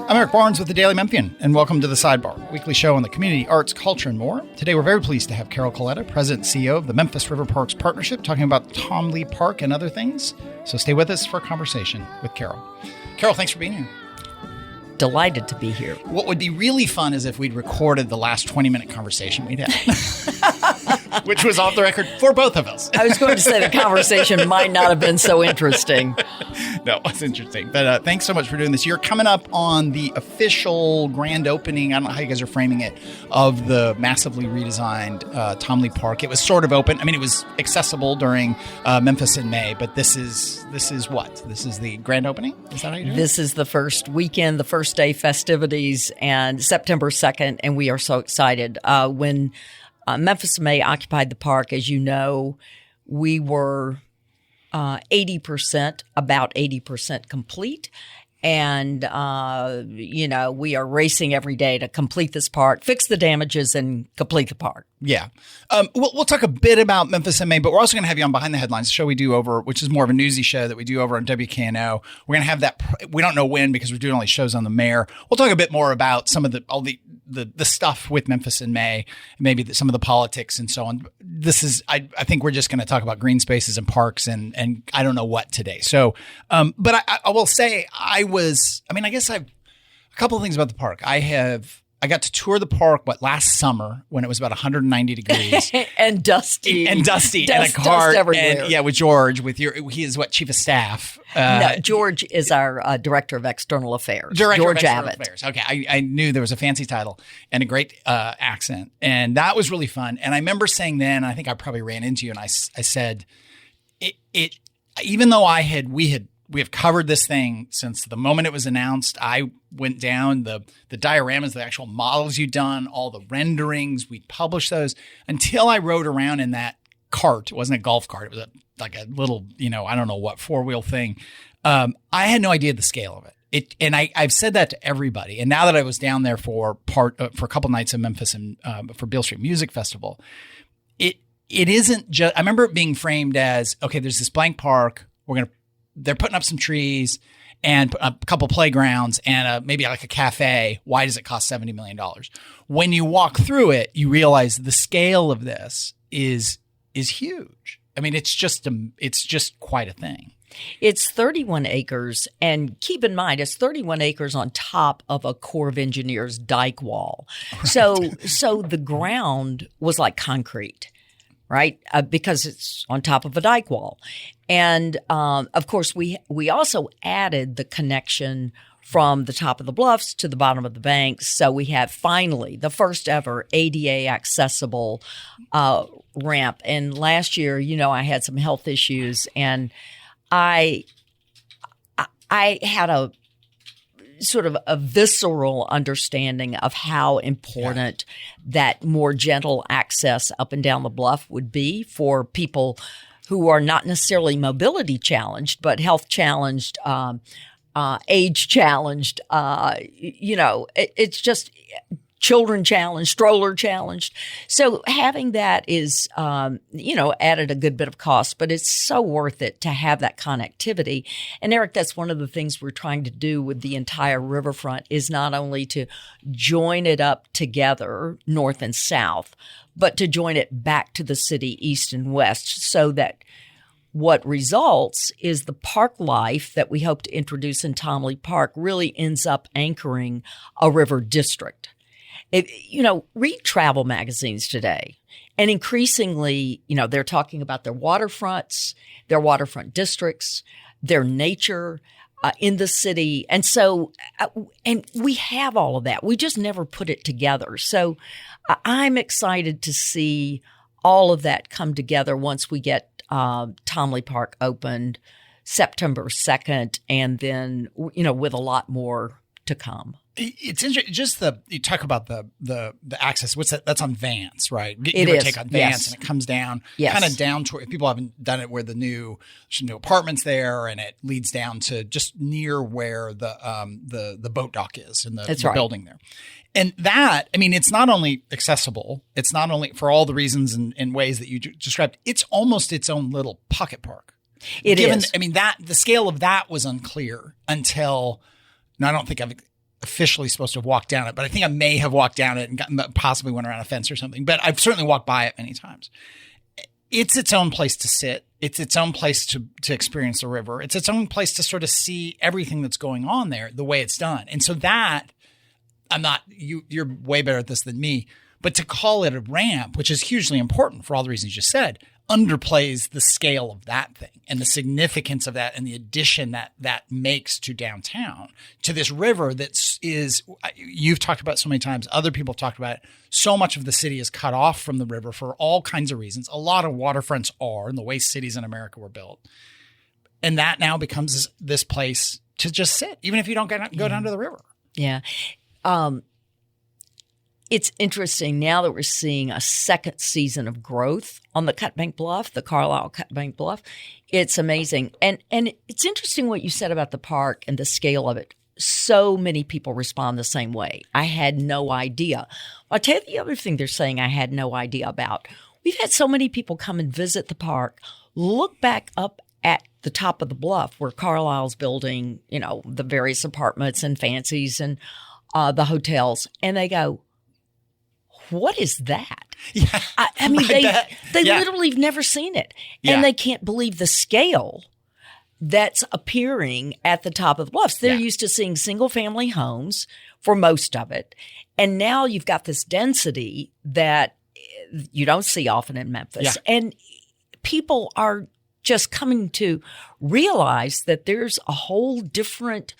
I'm Eric Barnes with the Daily Memphian, and welcome to the Sidebar, a weekly show on the community, arts, culture, and more. Today, we're very pleased to have Coletta, President and CEO of the Memphis River Parks Partnership, talking about Tom Lee Park and other things. So stay with us for a conversation with Carol. Carol, thanks for being here. Delighted to be here. What would be really fun is if we'd recorded the last 20-minute conversation we'd had, which was off the record for both of us. I was going to say the conversation might not have been so interesting. No, it was interesting. But thanks so much for doing this. You're coming up on the official grand opening, I don't know how you guys are framing it, of the massively redesigned Tom Lee Park. It was sort of open. I mean, it was accessible during Memphis in May, but this is what? This is the grand opening? Is that how you do it? This is the first weekend, the first day festivities, and September 2nd, and we are so excited. When Memphis in May occupied the park, as you know, we were 80% complete. And, we are racing every day to complete this park, fix the damages, and complete the park. Yeah. We'll talk a bit about Memphis in May, but we're also going to have you on Behind the Headlines, the show we do over, which is more of a newsy show that we do over on WKNO. We're going to have that. We don't know when because we're doing all these shows on the mayor. We'll talk a bit more about some of the stuff with Memphis in May, maybe some of the politics and so on. This is, I think we're just going to talk about green spaces and parks and I don't know what today. So, but I will say I guess I've a couple of things about the park. I got to tour the park, last summer when it was about 190 degrees. and dusty. In a cart. And, with George, he is chief of staff? No, George is our director of external affairs. George Abbott. Okay. I knew there was a fancy title and a great accent. And that was really fun. And I remember saying then, I think I probably ran into you and I said, even though we have covered this thing since the moment it was announced. I went down the dioramas, the actual models you'd done, all the renderings. We published those until I rode around in that cart. It wasn't a golf cart. It was like a little, I don't know what, four-wheel thing. I had no idea the scale of it. And I've said that to everybody. And now that I was down there for a couple nights in Memphis and for Beale Street Music Festival, it isn't just. I remember it being framed as, okay, there's this blank park. They're putting up some trees and a couple playgrounds and maybe like a cafe. Why does it cost $70 million? When you walk through it, you realize the scale of this is huge. I mean, it's just quite a thing. It's 31 acres, and keep in mind, it's 31 acres on top of a Corps of Engineers dike wall. Right. So the ground was like concrete. Right? Because it's on top of a dike wall. And, of course, we also added the connection from the top of the bluffs to the bottom of the banks. So we have finally the first ever ADA accessible, ramp. And last year, I had some health issues and I had a sort of a visceral understanding of how important that more gentle access up and down the bluff would be for people who are not necessarily mobility challenged, but health challenged, age challenged. It's just children challenged, stroller challenged. So having that is, added a good bit of cost, but it's so worth it to have that connectivity. And Eric, that's one of the things we're trying to do with the entire riverfront is not only to join it up together, north and south, but to join it back to the city, east and west, so that what results is the park life that we hope to introduce in Tom Lee Park really ends up anchoring a river district. Read travel magazines today. And increasingly, they're talking about their waterfronts, their waterfront districts, their nature in the city. And so, and we have all of that. We just never put it together. So I'm excited to see all of that come together once we get Tom Lee Park opened September 2nd, and then, with a lot more to come. It's interesting. Just you talk about the access. What's that? That's on Vance, right? It is. Take on Vance, and it comes down, kind of down toward. If people haven't done it, where there's some new apartments there, and it leads down to just near where the boat dock is in the building there. And that, it's not only accessible, it's not only for all the reasons and ways that you described. It's almost its own little pocket park. It is. The scale of that was unclear until. No, I don't think officially supposed to have walked down it, but I think I may have walked down it and possibly went around a fence or something. But I've certainly walked by it many times. It's its own place to sit. It's its own place to experience the river. It's its own place to sort of see everything that's going on there, the way it's done. And so that you're way better at this than me, but to call it a ramp, which is hugely important for all the reasons you said, underplays the scale of that thing and the significance of that and the addition that makes to downtown, to this river you've talked about so many times, other people have talked about it. So much of the city is cut off from the river for all kinds of reasons. A lot of waterfronts are, and the way cities in America were built. And that now becomes this place to just sit, even if you don't go down to the river. Yeah. It's interesting now that we're seeing a second season of growth on the Cutbank Bluff, the Carlisle Cutbank Bluff. It's amazing. And it's interesting what you said about the park and the scale of it. So many people respond the same way. I had no idea. I'll tell you the other thing they're saying I had no idea about. We've had so many people come and visit the park, look back up at the top of the bluff where Carlisle's building, the various apartments and fancies and the hotels, and they go, what is that? Yeah, I mean, they literally have never seen it. And they can't believe the scale that's appearing at the top of the bluffs. They're used to seeing single family homes for most of it. And now you've got this density that you don't see often in Memphis. Yeah. And people are just coming to realize that there's a whole different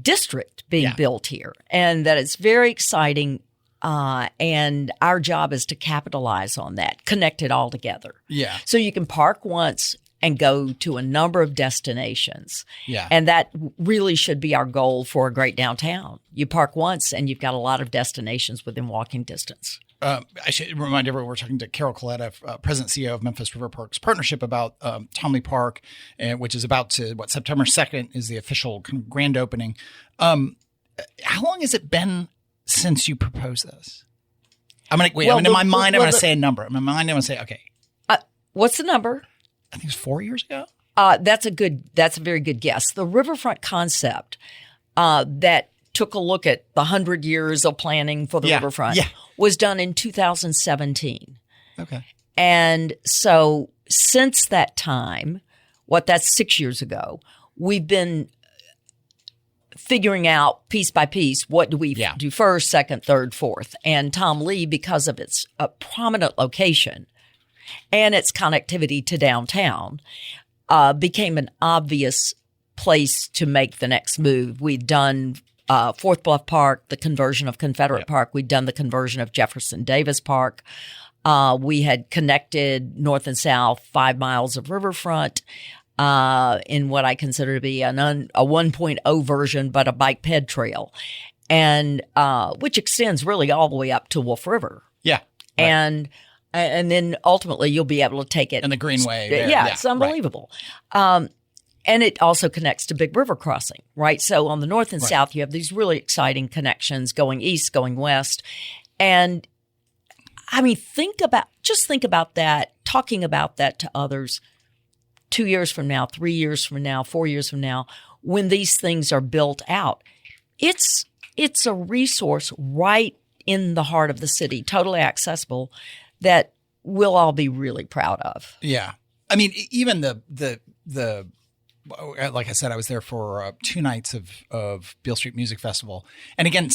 district being built here and that it's very exciting. And our job is to capitalize on that, connect it all together. Yeah. So you can park once and go to a number of destinations. Yeah. And that really should be our goal for a great downtown. You park once and you've got a lot of destinations within walking distance. I should remind everyone we're talking to Carol Coletta, President and CEO of Memphis River Parks Partnership, about Tomley Park, which is about to, September 2nd is the official kind of grand opening. How long has it been since you proposed this? In my mind, I'm going to say a number. In my mind, I'm going to say, okay. What's the number? I think it was 4 years ago. That's a very good guess. The riverfront concept that took a look at the 100 years of planning for the riverfront was done in 2017. Okay. And so since that time, that's 6 years ago, we've been figuring out piece by piece, what do we do first, second, third, fourth. And Tom Lee, because of its prominent location and its connectivity to downtown, became an obvious place to make the next move. We'd done Fourth Bluff Park, the conversion of Confederate Park. We'd done the conversion of Jefferson Davis Park. We had connected north and south 5 miles of riverfront in what I consider to be a 1.0 version, but a bike ped trail, and which extends really all the way up to Wolf River. Yeah. Right. And then ultimately you'll be able to take it. And the Greenway. It's unbelievable. Right. And it also connects to Big River Crossing, right? So on the north and south, you have these really exciting connections going east, going west. And I mean, think about that, talking about that to others 2 years from now, 3 years from now, 4 years from now, when these things are built out. It's a resource right in the heart of the city, totally accessible, that we'll all be really proud of. Yeah. I mean, even the like I said, I was there for 2 nights of Beale Street Music Festival. And again,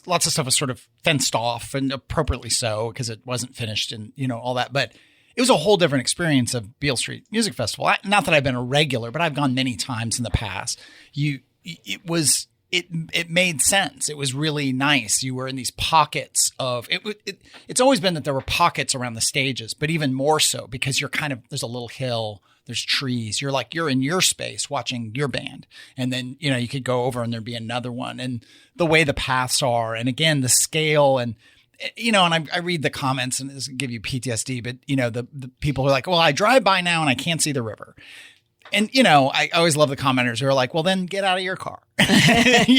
lots of stuff was sort of fenced off, and appropriately so, because it wasn't finished and, all that. But it was a whole different experience of Beale Street Music Festival. Not that I've been a regular, but I've gone many times in the past. It made sense. It was really nice. You were in these pockets of it. It's always been that there were pockets around the stages, but even more so because you're there's a little hill, there's trees. You're in your space watching your band, and then you could go over and there'd be another one. And the way the paths are, and again the scale, and and I read the comments, and this will give you PTSD, but the people are like, well, I drive by now and I can't see the river. And, I always love the commenters who are like, well, then get out of your car. And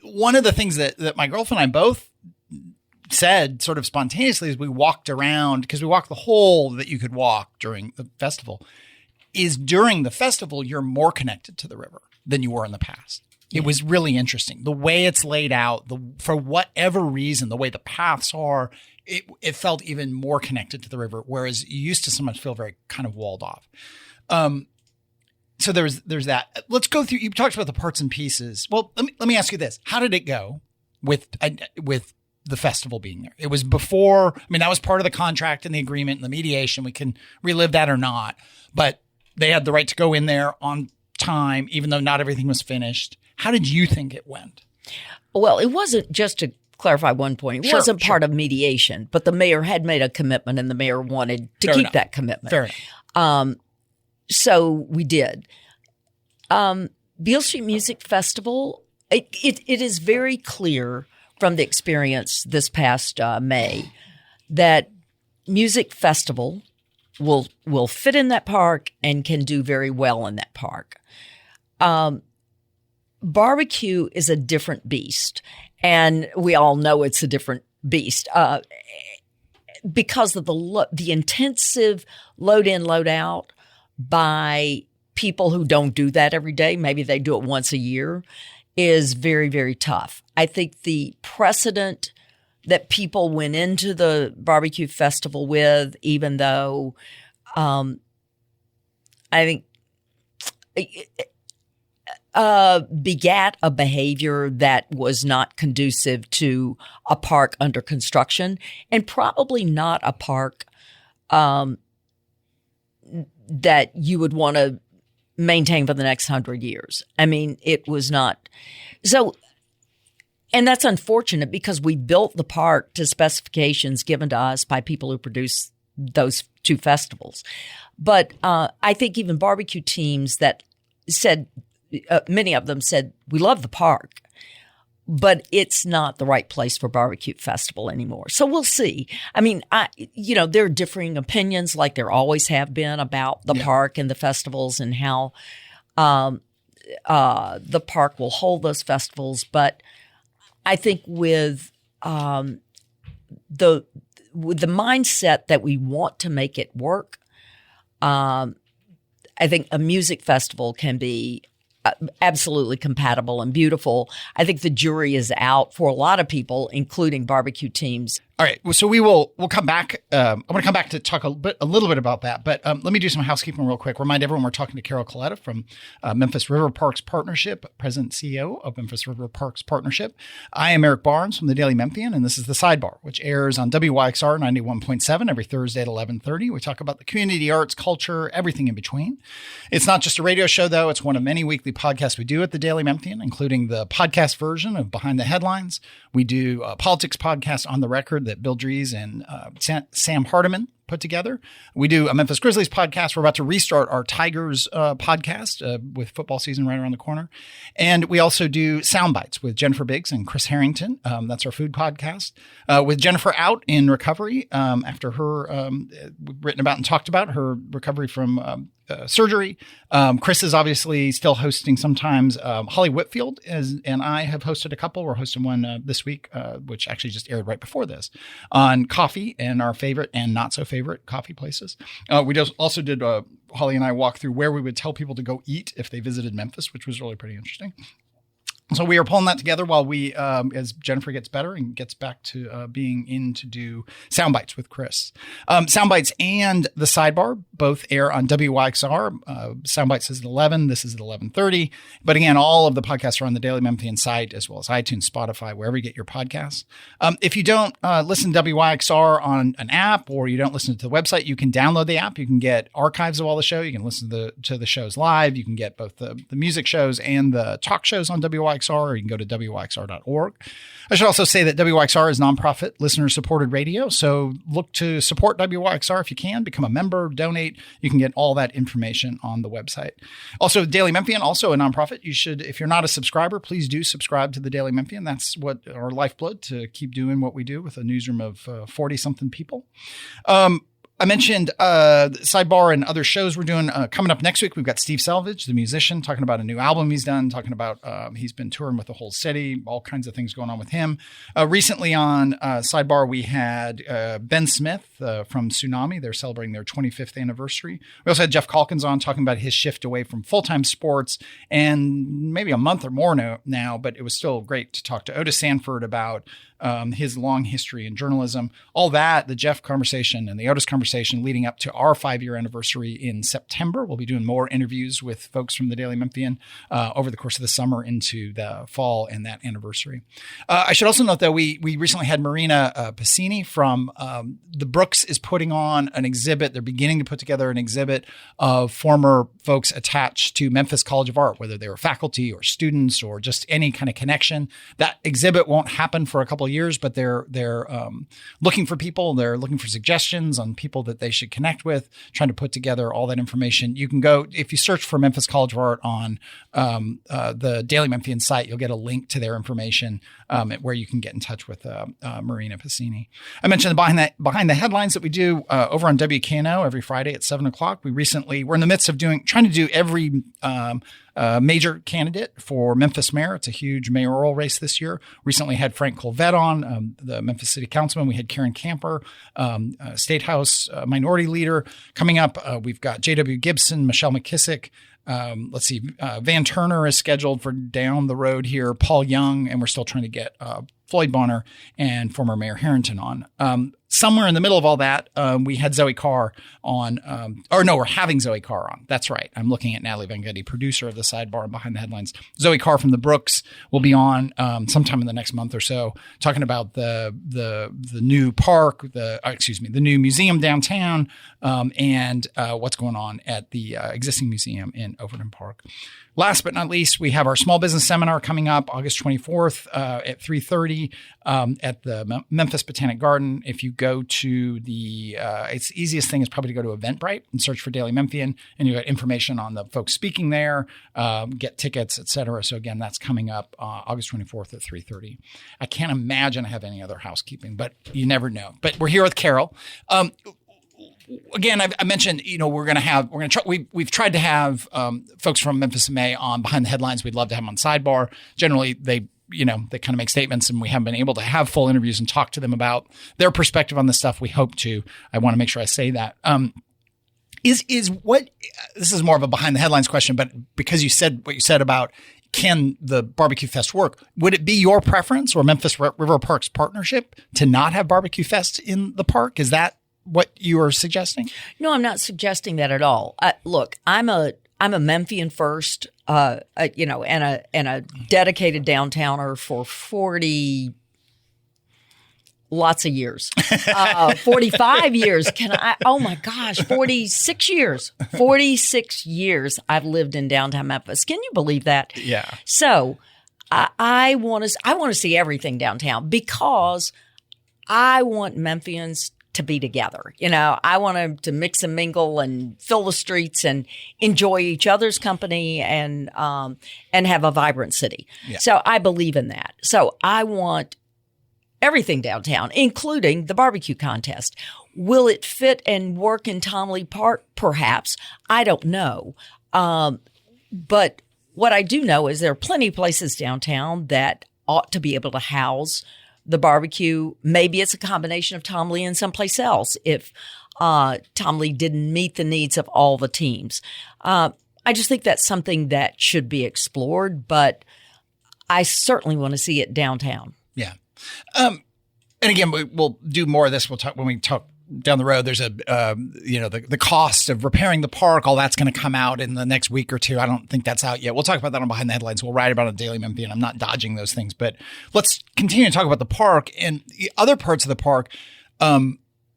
one of the things that my girlfriend and I both said sort of spontaneously as we walked around, because we walked the whole that you could walk during the festival, is during the festival, you're more connected to the river than you were in the past. It was really interesting. The way it's laid out, for whatever reason, the way the paths are, it felt even more connected to the river, whereas you used to sometimes feel very kind of walled off. So there's that. Let's go through. You talked about the parts and pieces. Well, let me ask you this: how did it go with the festival being there? It was before. I mean, that was part of the contract and the agreement and the mediation. We can relive that or not, but they had the right to go in there on time, even though not everything was finished. How did you think it went? Well, it wasn't, just to clarify one point, it wasn't part of mediation, but the mayor had made a commitment and the mayor wanted to keep that commitment. Fair enough. So we did. Beale Street Music Festival, it is very clear from the experience this past May that music festival will fit in that park and can do very well in that park. Barbecue is a different beast, and we all know it's a different beast because of the intensive load in, load out by people who don't do that every day. Maybe they do it once a year, is very, very tough. I think the precedent that people went into the barbecue festival with, even though I think begat a behavior that was not conducive to a park under construction, and probably not a park that you would want to maintain for the next 100 years. I mean, it was not. So, and that's unfortunate because we built the park to specifications given to us by people who produce those two festivals. But I think even barbecue teams that said, many of them said, we love the park, but it's not the right place for barbecue festival anymore. So we'll see. I mean, there are differing opinions, like there always have been, about the park and the festivals and how the park will hold those festivals. But I think with the mindset that we want to make it work, I think a music festival can be absolutely compatible and beautiful. I think the jury is out for a lot of people, including barbecue teams. All right. So we'll come back. I want to come back to talk a little bit about that, but let me do some housekeeping real quick. Remind everyone we're talking to Carol Coletta from Memphis River Parks Partnership, President and CEO of Memphis River Parks Partnership. I am Eric Barnes from the Daily Memphian, and this is the Sidebar, which airs on WYXR 91.7 every Thursday at 11:30. We talk about the community, arts, culture, everything in between. It's not just a radio show, though. It's one of many weekly podcasts we do at the Daily Memphian, including the podcast version of Behind the Headlines. We do a politics podcast, On the Record, that Bill Dries and Sam Hardiman put together. We do a Memphis Grizzlies podcast. We're about to restart our Tigers podcast with football season right around the corner. And we also do Sound Bites with Jennifer Biggs and Chris Harrington. That's our food podcast. With Jennifer out in recovery after her, we've written about and talked about her recovery from surgery. Chris is obviously still hosting sometimes. Holly Whitfield and I have hosted a couple. We're hosting one this week, which actually just aired right before this, on coffee and our favorite and not so favorite coffee places. We also did Holly and I walk through where we would tell people to go eat if they visited Memphis, which was really pretty interesting. So we are pulling that together while we, as Jennifer gets better and gets back to being in to do Sound Bites with Chris. Sound Bites and the Sidebar both air on WYXR. Sound Bites is at 11. This is at 11:30. But again, all of the podcasts are on the Daily Memphian site, as well as iTunes, Spotify, wherever you get your podcasts. If you don't listen to WYXR on an app, or you don't listen to the website, you can download the app. You can get archives of all the show. You can listen to the shows live. You can get both the music shows and the talk shows on WYXR. Or you can go to WYXR.org. I should also say that WYXR is nonprofit, listener-supported radio, so look to support WYXR if you can. Become a member, donate. You can get all that information on the website. Also, Daily Memphian, also a nonprofit. You should, if you're not a subscriber, please do subscribe to the Daily Memphian. That's what our lifeblood to keep doing what we do with a newsroom of 40-something people. I mentioned Sidebar and other shows we're doing. Coming up next week, we've got Steve Selvage, the musician, talking about a new album he's done, talking about he's been touring with the whole city, all kinds of things going on with him. Recently on Sidebar, we had Ben Smith from Tsunami. They're celebrating their 25th anniversary. We also had Jeff Calkins on talking about his shift away from full-time sports, and maybe a month or more now, but it was still great to talk to Otis Sanford about his long history in journalism. All that, the Jeff conversation and the Otis conversation leading up to our 5-year anniversary in September. We'll be doing more interviews with folks from the Daily Memphian over the course of the summer into the fall and that anniversary. I should also note that we recently had Marina Pacini from the Brooks is putting on an exhibit. They're beginning to put together an exhibit of former folks attached to Memphis College of Art, whether they were faculty or students or just any kind of connection. That exhibit won't happen for a couple of years, but they're looking for people. They're looking for suggestions on people that they should connect with, trying to put together all that information. You can go, if you search for Memphis College of Art on the Daily Memphian site, you'll get a link to their information where you can get in touch with Marina Pacini. I mentioned the behind the headlines that we do over on WKNO every Friday at 7:00. We're in the midst of trying to do every major candidate for Memphis mayor. It's a huge mayoral race this year. Recently had Frank Coletta on, the Memphis City Councilman. We had Karen Camper, State House minority leader. Coming up, we've got J.W. Gibson, Michelle McKissick. Let's see, Van Turner is scheduled for down the road here, Paul Young, and we're still trying to get Floyd Bonner and former Mayor Harrington on. Somewhere in the middle of all that, we had Zoe Carr on, we're having Zoe Carr on. That's right. I'm looking at Natalie Van Gundy, producer of the Sidebar and Behind the Headlines. Zoe Carr from the Brooks will be on sometime in the next month or so, talking about the new park, the new museum downtown, and what's going on at the existing museum in Overton Park. Last but not least, we have our small business seminar coming up August 24th at 3:30 at the Memphis Botanic Garden. If you go to it's the easiest thing is probably to go to Eventbrite and search for Daily Memphian, and you get information on the folks speaking there, get tickets, etc. So again, that's coming up August 24th at 3:30. I can't imagine I have any other housekeeping, but you never know. But we're here with Carol. Again, I mentioned, we've tried to have folks from Memphis May on Behind the Headlines. We'd love to have them on Sidebar. Generally, they kind of make statements, and we haven't been able to have full interviews and talk to them about their perspective on this stuff. We hope to. I want to make sure I say that. This is more of a Behind the Headlines question, but because you said what you said about can the Barbecue Fest work, would it be your preference or Memphis River Parks Partnership to not have Barbecue Fest in the park? Is that what you are suggesting? No, I'm not suggesting that at all. Look, I'm a Memphian first, and a dedicated downtowner for 40 lots of years. 45 years. Oh my gosh, 46 years. 46 years I've lived in downtown Memphis. Can you believe that? Yeah. So I want to see everything downtown because I want Memphians to be together. I want them to mix and mingle and fill the streets and enjoy each other's company and have a vibrant city. Yeah. So I believe in that. So I want everything downtown, including the barbecue contest. Will it fit and work in Tom Lee Park? Perhaps. I don't know. But what I do know is there are plenty of places downtown that ought to be able to house the barbecue. Maybe it's a combination of Tom Lee and someplace else if Tom Lee didn't meet the needs of all the teams. I just think that's something that should be explored, but I certainly want to see it downtown. Yeah. And again, we'll do more of this. We'll talk when we talk down the road. There's the cost of repairing the park. All that's going to come out in the next week or two. I don't think that's out yet. We'll talk about that on Behind the Headlines. We'll write about it on Daily Memphian. I'm not dodging those things, but let's continue to talk about the park and the other parts of the park.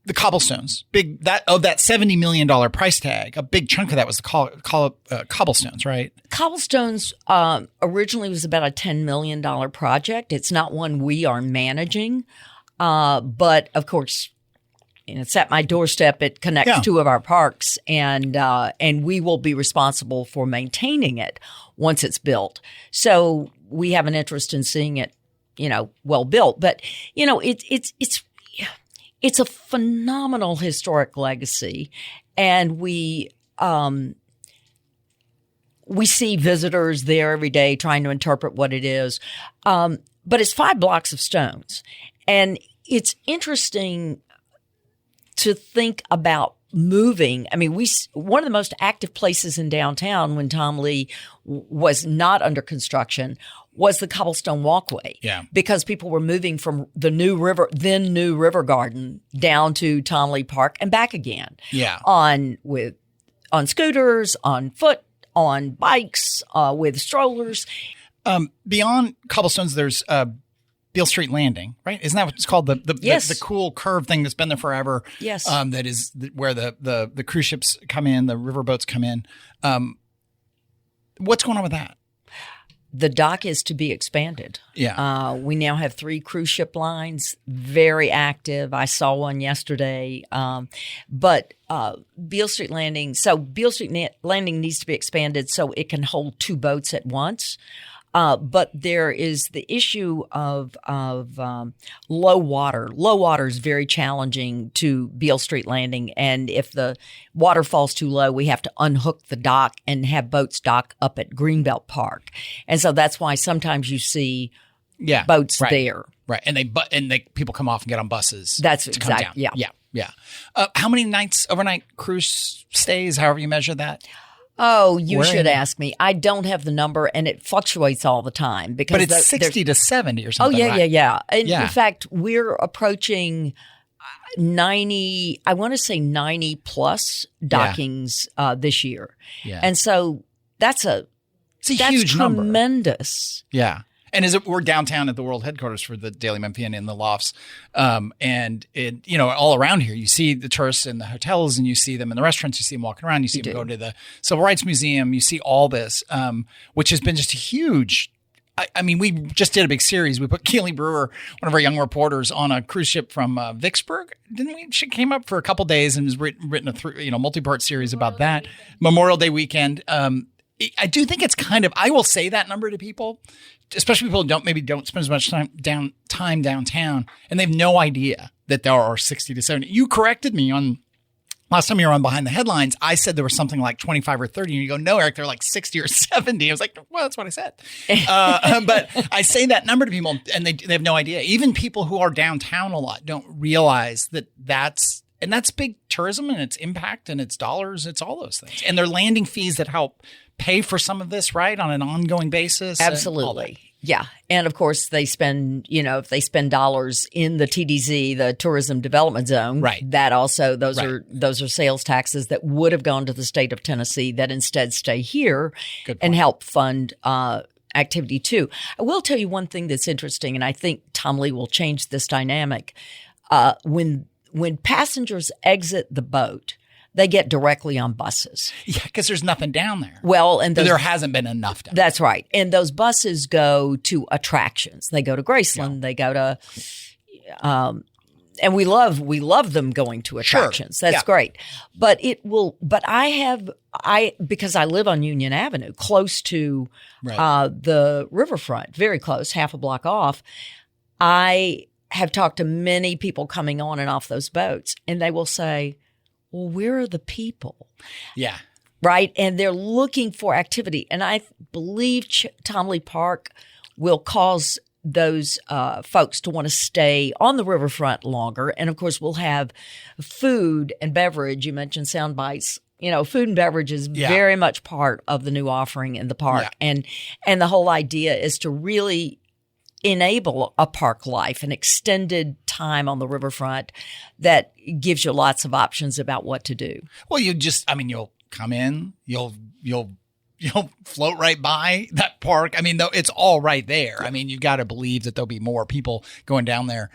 The cobblestones, that $70 million price tag, a big chunk of that was the cobblestones, right? Cobblestones originally was about a $10 million project. It's not one we are managing, but of course, it's at my doorstep. It connects two of our parks, and we will be responsible for maintaining it once it's built. So we have an interest in seeing it, well built. But it's it's a phenomenal historic legacy, and we see visitors there every day trying to interpret what it is. But it's 5 blocks of stones, and it's interesting to think about moving. I mean, one of the most active places in downtown when Tom Lee was not under construction was the cobblestone walkway. Yeah. Because people were moving from the new river garden down to Tom Lee Park and back again. Yeah. On scooters, on foot, on bikes, with strollers. Beyond cobblestones, there's Beale Street Landing, right? Isn't that what it's called? Yes. The cool curved thing that's been there forever. Yes. That is where the cruise ships come in, the river boats come in. What's going on with that? The dock is to be expanded. Yeah. We now have 3 cruise ship lines, very active. I saw one yesterday. But Beale Street Landing, Landing needs to be expanded so it can hold 2 boats at once. But there is the issue of low water. Low water is very challenging to Beale Street Landing, and if the water falls too low, we have to unhook the dock and have boats dock up at Greenbelt Park, and so that's why sometimes you see boats there. Right, and people come off and get on buses. That's to come down. Yeah. How many overnight cruise stays? However you measure that. Oh, you should ask me. I don't have the number, and it fluctuates all the time because. But it's 60 to 70 or something. Oh, yeah. Yeah. In fact, we're approaching 90. I want to say 90 plus dockings this year. Yeah. And so that's huge number. Tremendous. Yeah. And we're downtown at the world headquarters for the Daily Memphian in the lofts. And it, all around here, you see the tourists in the hotels and you see them in the restaurants, you see them walking around, you see them go to the Civil Rights Museum, you see all this, which has been just a huge, I mean, we just did a big series. We put Keely Brewer, one of our young reporters, on a cruise ship from Vicksburg. Didn't we? She came up for a couple days and has written a multi-part series about that. Memorial Day weekend. I do think it's I will say that number to people, especially people who don't spend as much time downtown, and they have no idea that there are 60 to 70. You corrected me on last time you were on Behind the Headlines. I said there was something like 25 or 30, and you go, no, Eric, they're like 60 or 70. I was like, well, that's what I said. But I say that number to people, and they have no idea. Even people who are downtown a lot don't realize that's big tourism and its impact and its dollars. It's all those things. And they're landing fees that help pay for some of this, right, on an ongoing basis. Absolutely. Yeah. And of course they spend, if they spend dollars in the TDZ, the Tourism Development Zone, right. That also, those are sales taxes that would have gone to the state of Tennessee that instead stay here and help fund activity too. I will tell you one thing that's interesting, and I think Tom Lee will change this dynamic. When passengers exit the boat, they get directly on buses. Yeah, because there's nothing down there. Well, and there hasn't been enough down there. That's right. And those buses go to attractions. They go to Graceland. Yeah. They go to, and we love them going to attractions. Sure. That's great. But because I live on Union Avenue, close to the riverfront, very close, half a block off, I have talked to many people coming on and off those boats, and they will say, well, where are the people? Yeah. Right? And they're looking for activity. And I believe Tom Lee Park will cause those folks to want to stay on the riverfront longer. And, of course, we'll have food and beverage. You mentioned sound bites. Food and beverage is very much part of the new offering in the park. Yeah. And the whole idea is to really enable a park life, an extended time on the riverfront that gives you lots of options about what to do. Well, you'll come in, you'll float right by that park. I mean, though it's all right there. I mean, you've got to believe that there'll be more people going down there.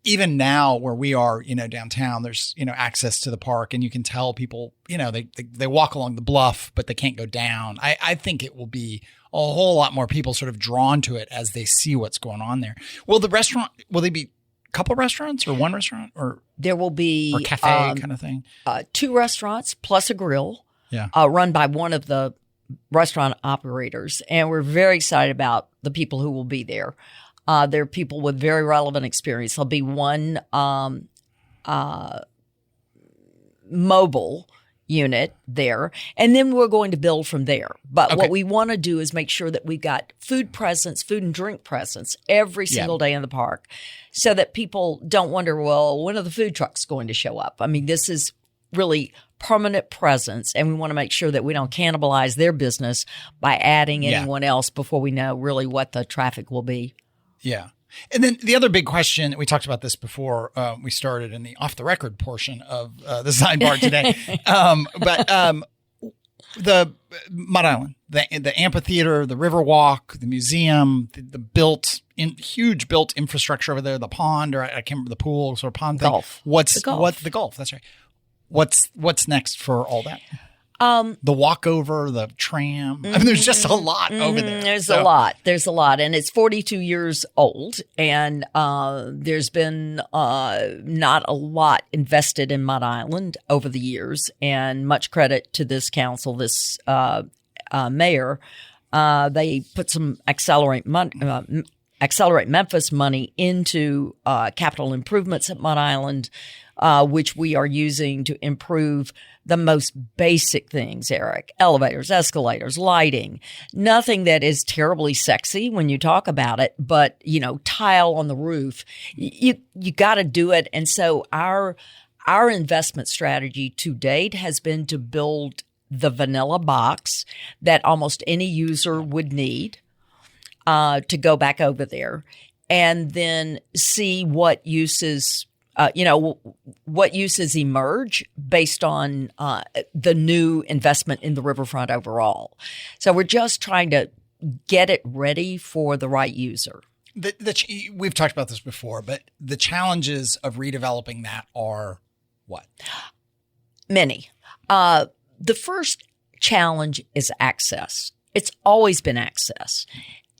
Even now where we are, downtown, there's, access to the park, and you can tell people, they walk along the bluff, but they can't go down. I think it will be a whole lot more people sort of drawn to it as they see what's going on there. Will they be a couple restaurants or one restaurant, or there will be or cafe kind of thing? 2 restaurants plus a grill, run by one of the restaurant operators. And we're very excited about the people who will be there. There are people with very relevant experience. There'll be one mobile unit there, and then we're going to build from there. But what we want to do is make sure that we've got food and drink presence every single day in the park, so that people don't wonder, well, when are the food trucks going to show up? I mean, this is really permanent presence, and we want to make sure that we don't cannibalize their business by adding anyone else before we know really what the traffic will be. Yeah. And then the other big question, we talked about this before we started in the off-the-record portion of the sidebar today, the Mud Island, the amphitheater, the Riverwalk, the museum, the huge built infrastructure over there, the pond, or I can't remember, the pool sort of pond thing. The golf? That's right. What's next for all that? The walkover, the tram. I mean, there's just a lot over there. There's a lot. And it's 42 years old, and there's been not a lot invested in Mud Island over the years, and much credit to this council, this mayor. They put some Accelerate Memphis money into capital improvements at Mud Island, which we are using to improve the most basic things, Eric. Elevators, escalators, lighting. Nothing that is terribly sexy when you talk about it, but, tile on the roof. You got to do it. And so our investment strategy to date has been to build the vanilla box that almost any user would need to go back over there, and then see what uses emerge based on the new investment in the riverfront overall. So we're just trying to get it ready for the right user. We've talked about this before, but the challenges of redeveloping that are what? Many. The first challenge is access. It's always been access.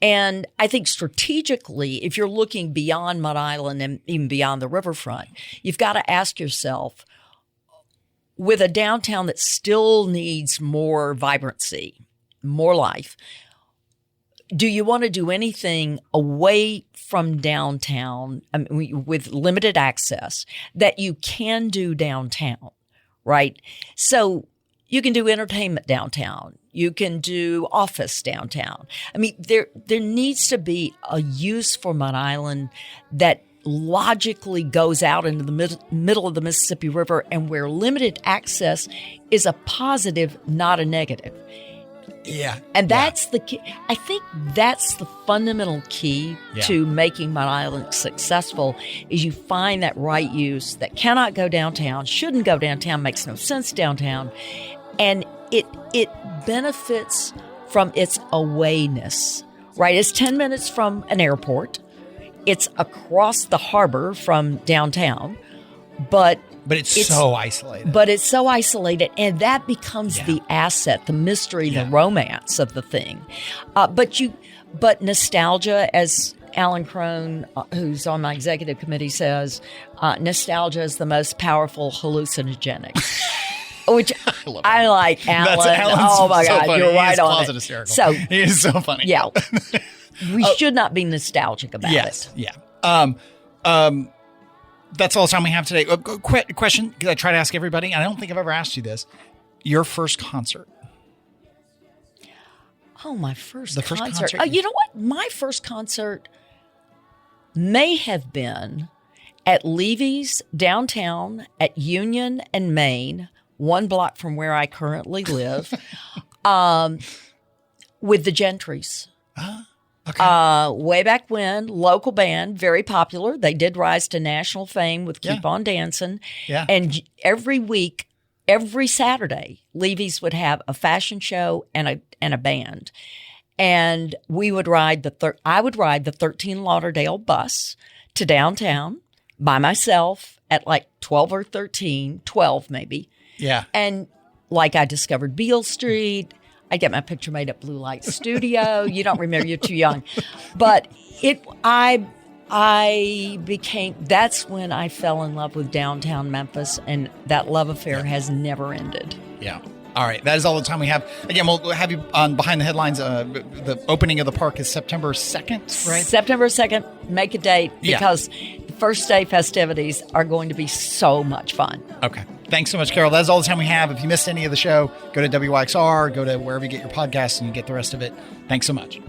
And I think strategically, if you're looking beyond Mud Island and even beyond the riverfront, you've got to ask yourself, with a downtown that still needs more vibrancy, more life, do you want to do anything away from downtown, with limited access, that you can do downtown, right? So you can do entertainment downtown. You can do office downtown. I mean, there needs to be a use for Mud Island that logically goes out into the middle of the Mississippi River, and where limited access is a positive, not a negative. Yeah. And that's the key. I think that's the fundamental key to making Mud Island successful, is you find that right use that cannot go downtown, shouldn't go downtown, makes no sense downtown, and it benefits from its awayness, right? It's 10 minutes from an airport. It's across the harbor from downtown, but it's so isolated. But it's so isolated, and that becomes the asset, the mystery, the romance of the thing. But nostalgia, as Alan Crone, who's on my executive committee, says, nostalgia is the most powerful hallucinogenic. Which I like, Alan. Oh my God, funny. You're right on it. Hysterical. So he is so funny. Yeah, we should not be nostalgic about it. Yeah. That's all the time we have today. Question, because I try to ask everybody. I don't think I've ever asked you this. Your first concert. Oh, my first concert. Oh, you know what? My first concert may have been at Levy's downtown at Union and Main, 1 block from where I currently live, with the Gentrys. Okay. Way back when, local band, very popular. They did rise to national fame with Keep On Dancing. Yeah. And every week, every Saturday, Levy's would have a fashion show and a band. And we would ride I would ride the 13 Lauderdale bus to downtown by myself at like 12 or 12 maybe. Yeah. And like I discovered Beale Street. I get my picture made at Blue Light Studio. You don't remember, you're too young. But that's when I fell in love with downtown Memphis, and that love affair has never ended. Yeah. All right. That is all the time we have. Again, we'll have you on Behind the Headlines. The opening of the park is September 2nd, right? September 2nd. Make a date because the first day festivities are going to be so much fun. Okay. Thanks so much, Carol. That's all the time we have. If you missed any of the show, go to WYXR, go to wherever you get your podcasts, and you get the rest of it. Thanks so much.